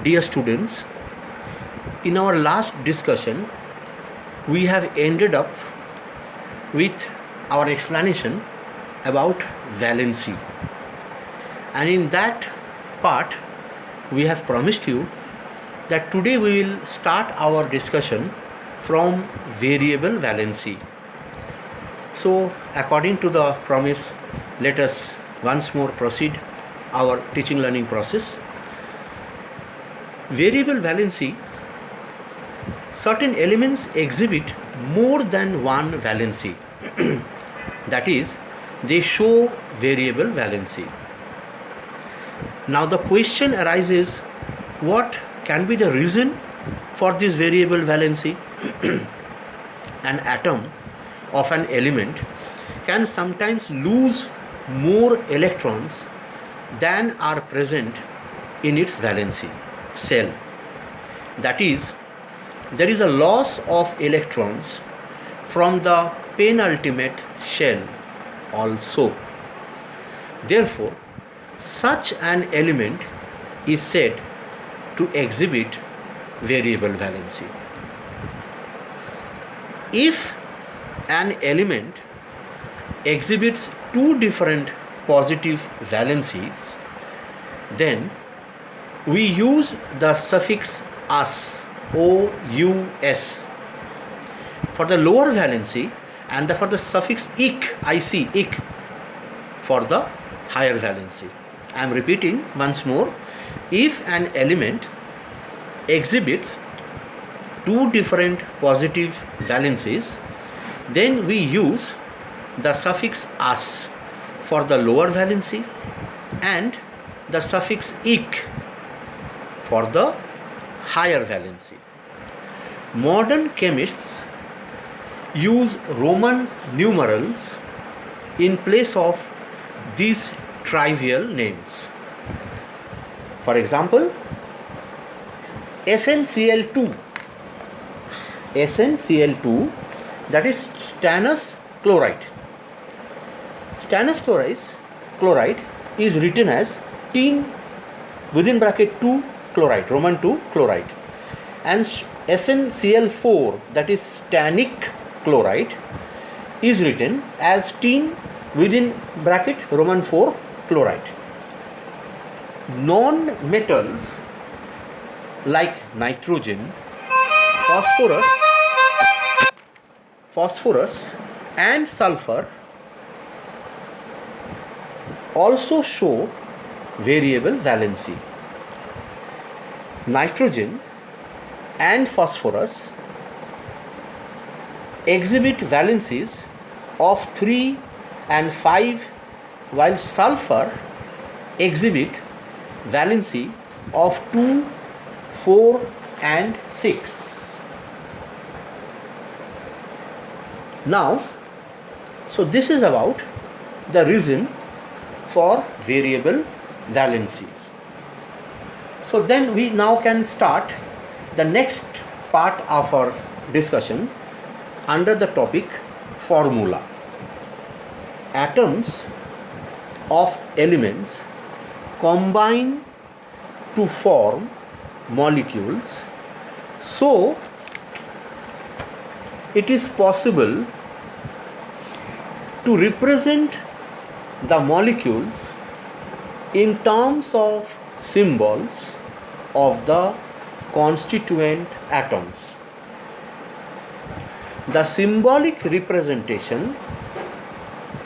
Dear students, in our last discussion, we have ended up with our explanation about valency. And in that part, we have promised you that today we will start our discussion from variable valency. So, according to the promise, let us once more proceed our teaching learning process. Variable valency, certain elements exhibit more than one valency. That is, they show variable valency. Now the question arises, what can be the reason for this variable valency? An atom of an element can sometimes lose more electrons than are present in its valency shell. That is, there is a loss of electrons from the penultimate shell also. Therefore, such an element is said to exhibit variable valency. If an element exhibits two different positive valencies, then we use the suffix us, O-U-S, for the lower valency and for the suffix ik, I-C, ik, for the higher valency. I am repeating once more. If an element exhibits two different positive valencies, then we use the suffix as for the lower valency and the suffix ik for the higher valency. Modern chemists use Roman numerals in place of these trivial names. For example, SnCl2, that is stannous chloride. Stannous chloride is written as tin within bracket 2 chloride, Roman 2 chloride, and SnCl4, that is stannic chloride, is written as tin within bracket Roman 4 chloride. Non-metals like nitrogen, phosphorus and sulfur also show variable valency. Nitrogen and phosphorus exhibit valencies of 3 and 5, while sulfur exhibit valency of 2, 4 and 6. Now, so this is about the reason for variable valencies. So then we now can start the next part of our discussion under the topic formula. Atoms of elements combine to form molecules, so it is possible to represent the molecules in terms of symbols of the constituent atoms. The symbolic representation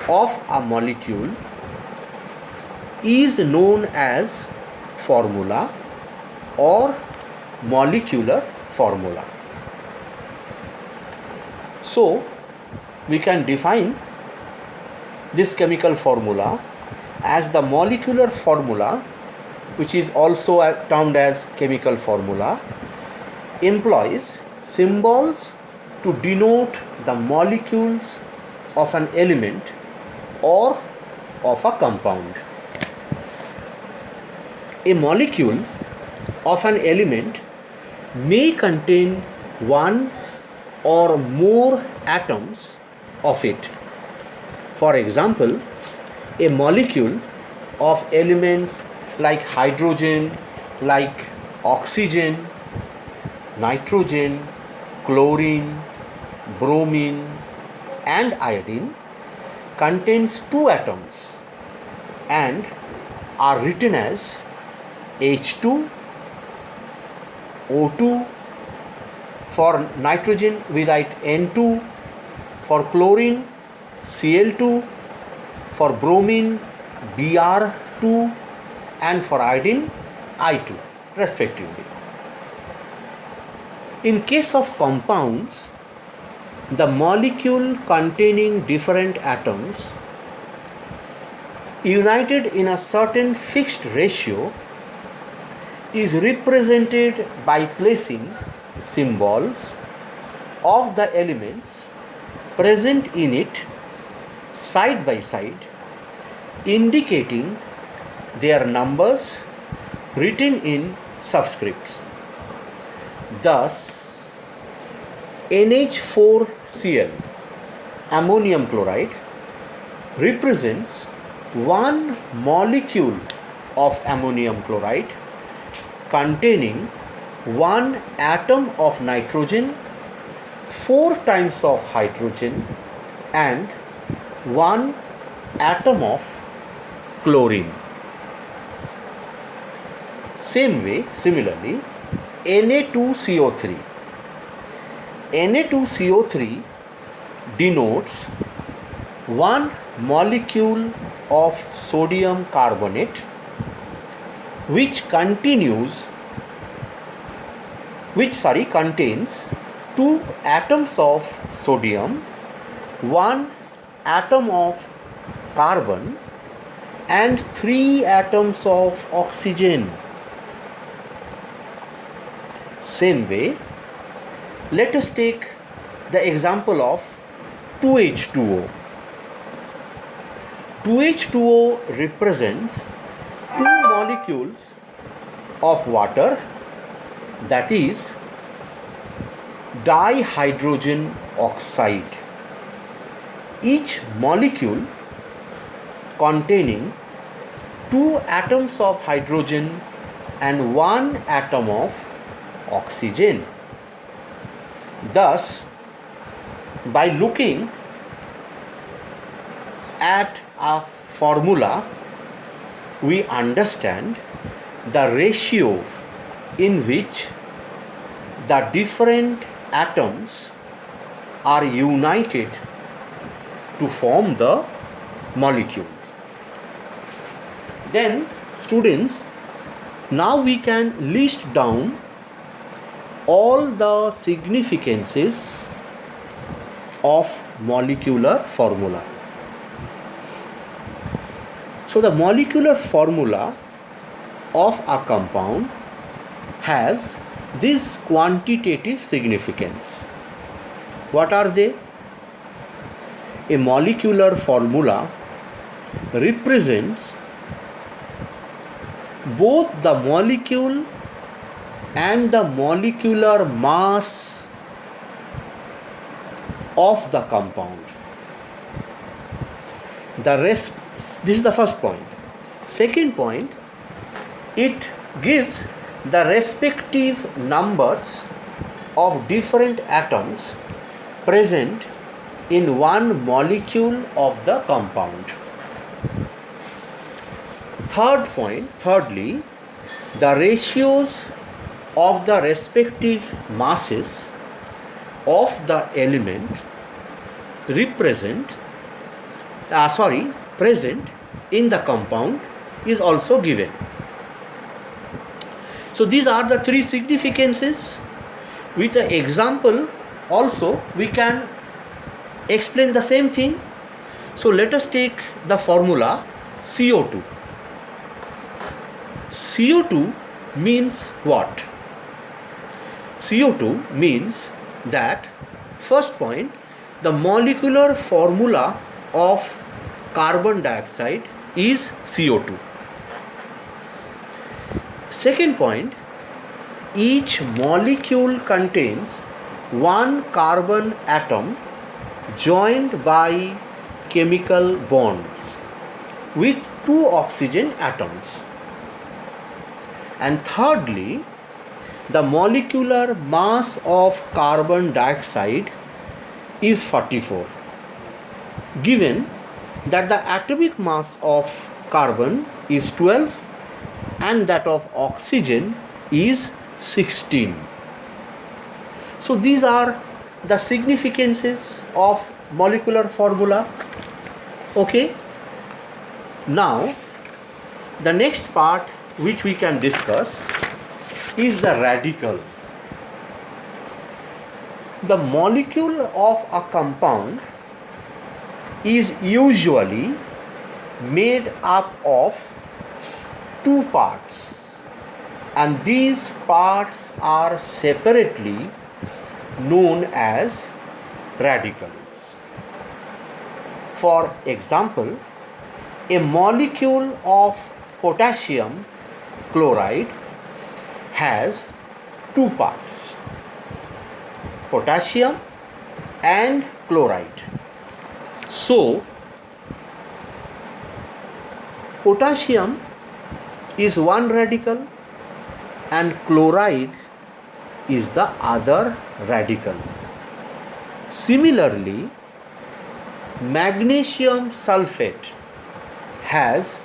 of a molecule is known as formula or molecular formula. So, we can define this chemical formula as the molecular formula, which is also termed as chemical formula, employs symbols to denote the molecules of an element or of a compound. A molecule of an element may contain one or more atoms of it. For example, a molecule of elements like hydrogen, like oxygen, nitrogen, chlorine, bromine and iodine contains two atoms and are written as H2, O2. For nitrogen we write N2, for chlorine Cl2, for bromine Br2 and for iodine I2 respectively. In case of compounds, the molecule containing different atoms united in a certain fixed ratio is represented by placing symbols of the elements present in it side by side, indicating their numbers written in subscripts. Thus, NH4Cl, ammonium chloride, represents one molecule of ammonium chloride containing one atom of nitrogen, 4 times of hydrogen and one atom of chlorine. Similarly, Na2CO3. Na2CO3 denotes one molecule of sodium carbonate which contains two atoms of sodium, one atom of carbon and 3 atoms of oxygen. Same way, let us take the example of 2H2O. 2H2O represents two molecules of water, that is dihydrogen oxide, each molecule containing 2 atoms of hydrogen and 1 atom of oxygen. Thus, by looking at a formula, we understand the ratio in which the different atoms are united to form the molecule. Then, students, now we can list down all the significances of molecular formula. So the molecular formula of a compound has this quantitative significance. What are they? A molecular formula represents both the molecule and the molecular mass of the compound. This is the first point. Second point, it gives the respective numbers of different atoms present in one molecule of the compound. Thirdly, the ratios of the respective masses of the element present in the compound is also given. So these are the 3 significances. With the example also we can explain the same thing. So let us take the formula CO2. CO2 means what? CO2 means that, first point, the molecular formula of carbon dioxide is CO2. Second point, each molecule contains one carbon atom joined by chemical bonds with 2 oxygen atoms. And thirdly, the molecular mass of carbon dioxide is 44, given that the atomic mass of carbon is 12 and that of oxygen is 16. So these are the significances of molecular formula. Okay. Now the next part which we can discuss is the radical. The molecule of a compound is usually made up of two parts, and these parts are separately known as radicals. For example, a molecule of potassium chloride has two parts, potassium and chloride. So, potassium is one radical and chloride is the other radical. Similarly, magnesium sulfate has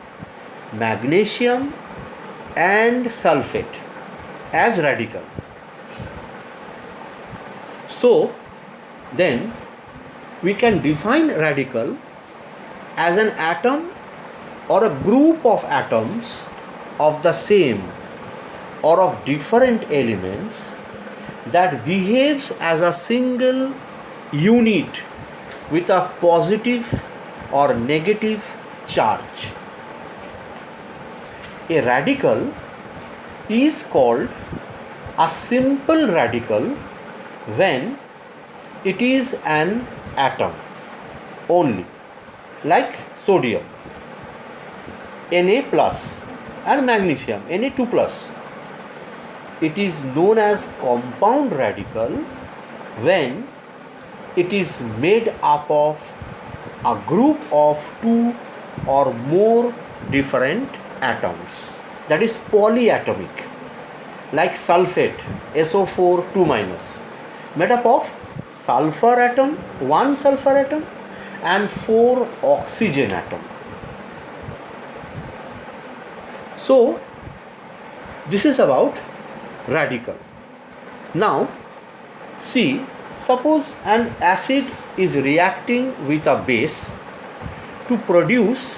magnesium and sulfate as radical. So then we can define radical as an atom or a group of atoms of the same or of different elements that behaves as a single unit with a positive or negative charge. A radical is called a simple radical when it is an atom only, like sodium Na plus and magnesium Na2 plus. It is known as compound radical when it is made up of a group of two or more different atoms, that is polyatomic, like sulfate SO4 2 minus, made up of sulfur atom, one sulfur atom and 4 oxygen atom. So this is about radical. Now see, suppose an acid is reacting with a base to produce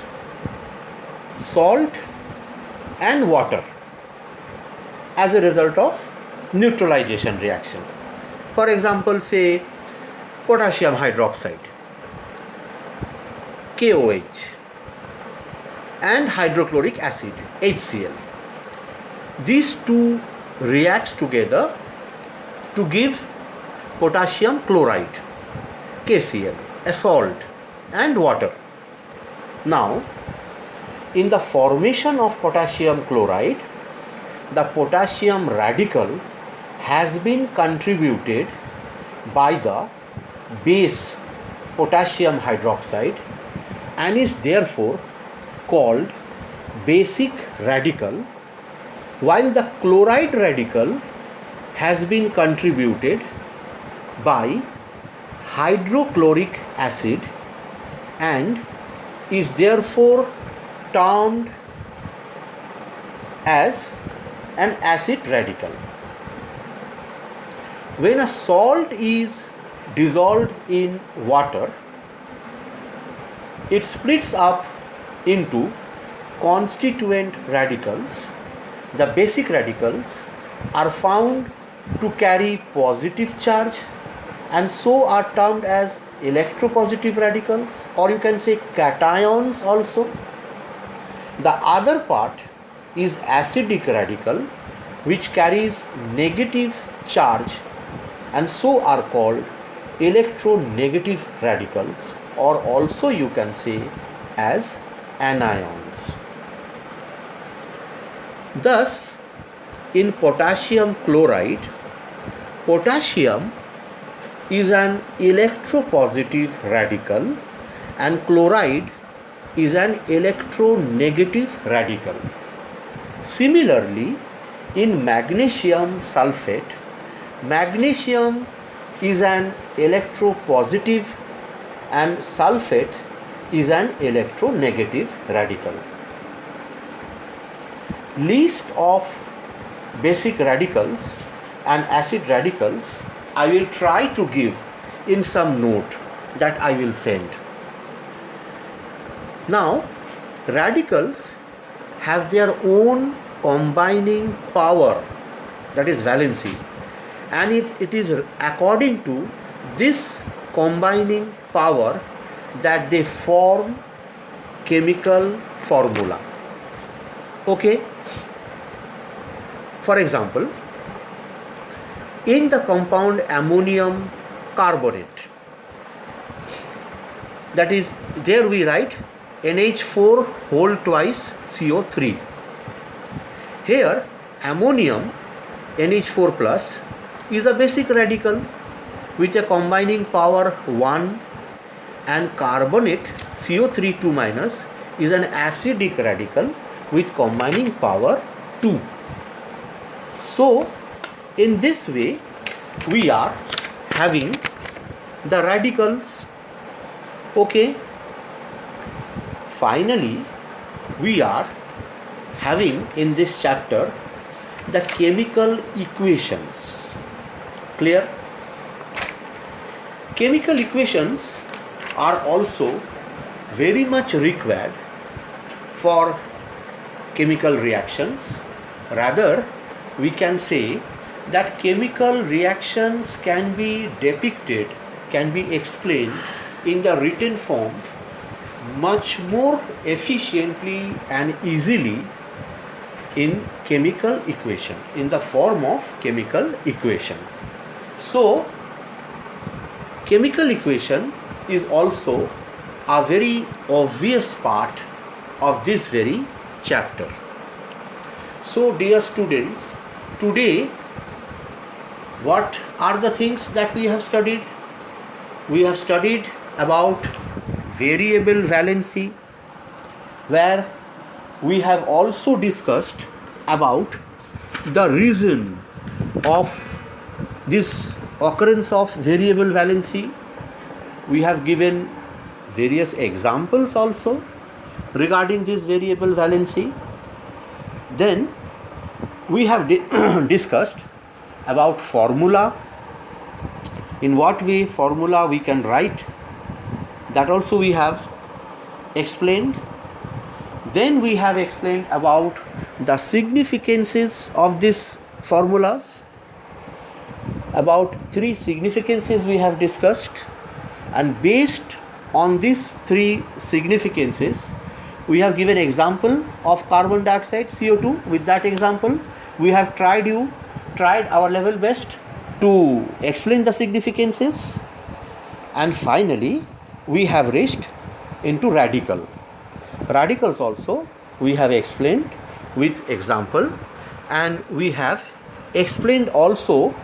salt and water as a result of neutralization reaction. For example, say potassium hydroxide, KOH, and hydrochloric acid, HCl. These two reacts together to give potassium chloride, KCl, a salt and water. Now, in the formation of potassium chloride, the potassium radical has been contributed by the base potassium hydroxide and is therefore called basic radical, while the chloride radical has been contributed by hydrochloric acid and is therefore termed as an acid radical. When a salt is dissolved in water, it splits up into constituent radicals. The basic radicals are found to carry positive charge and so are termed as electropositive radicals, or you can say cations also. The other part is acidic radical, which carries negative charge and so are called electronegative radicals, or also you can say as anions. Thus, in potassium chloride, potassium is an electropositive radical and chloride is an electronegative radical. Similarly, in magnesium sulfate, magnesium is an electropositive and sulfate is an electronegative radical. List of basic radicals and acid radicals I will try to give in some note that I will send. Now, radicals have their own combining power, that is valency, and it is according to this combining power that they form chemical formula. Okay? For example, in the compound ammonium carbonate, that is, there we write NH4 whole twice CO3. Here ammonium NH4 plus is a basic radical with a combining power 1, and carbonate CO3 2 minus is an acidic radical with combining power 2. So in this way we are having the radicals. Okay. Finally, we are having in this chapter the chemical equations. Clear? Chemical equations are also very much required for chemical reactions. Rather, we can say that chemical reactions can be depicted, can be explained in the written form much more efficiently and easily in chemical equation, in the form of chemical equation. So, chemical equation is also a very obvious part of this very chapter. So, dear students, today what are the things that we have studied? We have studied about variable valency, where we have also discussed about the reason of this occurrence of variable valency. We have given various examples also regarding this variable valency. Then we have discussed about formula, in what way formula we can write, that also we have explained. Then we have explained about the significances of these formulas. About 3 significances we have discussed, and based on these 3 significances we have given example of carbon dioxide CO2. With that example we have tried our level best to explain the significances, and finally we have reached into radicals also we have explained with example, and we have explained also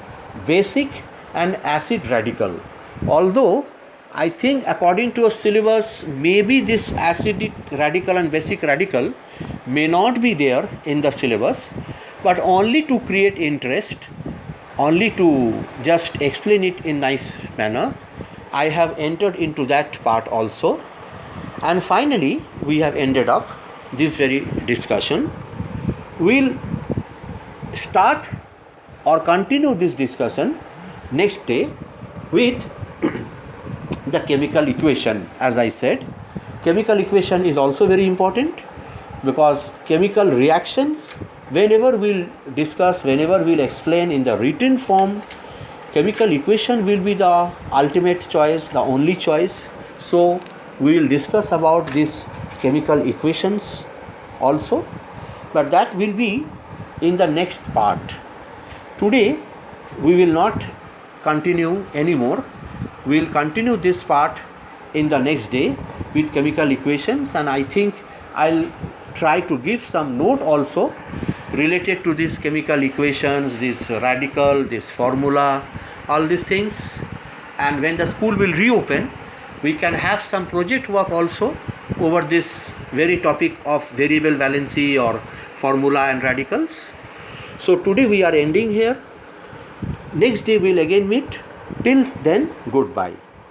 basic and acid radical. Although I think according to a syllabus, maybe this acidic radical and basic radical may not be there in the syllabus, but only to create interest, only to just explain it in nice manner, I have entered into that part also. And finally we have ended up this very discussion. We'll start or continue this discussion next day with the chemical equation. As I said, chemical equation is also very important, because chemical reactions, whenever we'll discuss, whenever we'll explain in the written form, chemical equation will be the ultimate choice, the only choice. So we will discuss about these chemical equations also, but that will be in the next part. Today we will not continue anymore. We will continue this part in the next day with chemical equations, and I think I'll try to give some note also related to these chemical equations, this radical, this formula, all these things. And when the school will reopen, we can have some project work also over this very topic of variable valency or formula and radicals. So today we are ending here. Next day we'll again meet. Till then, goodbye.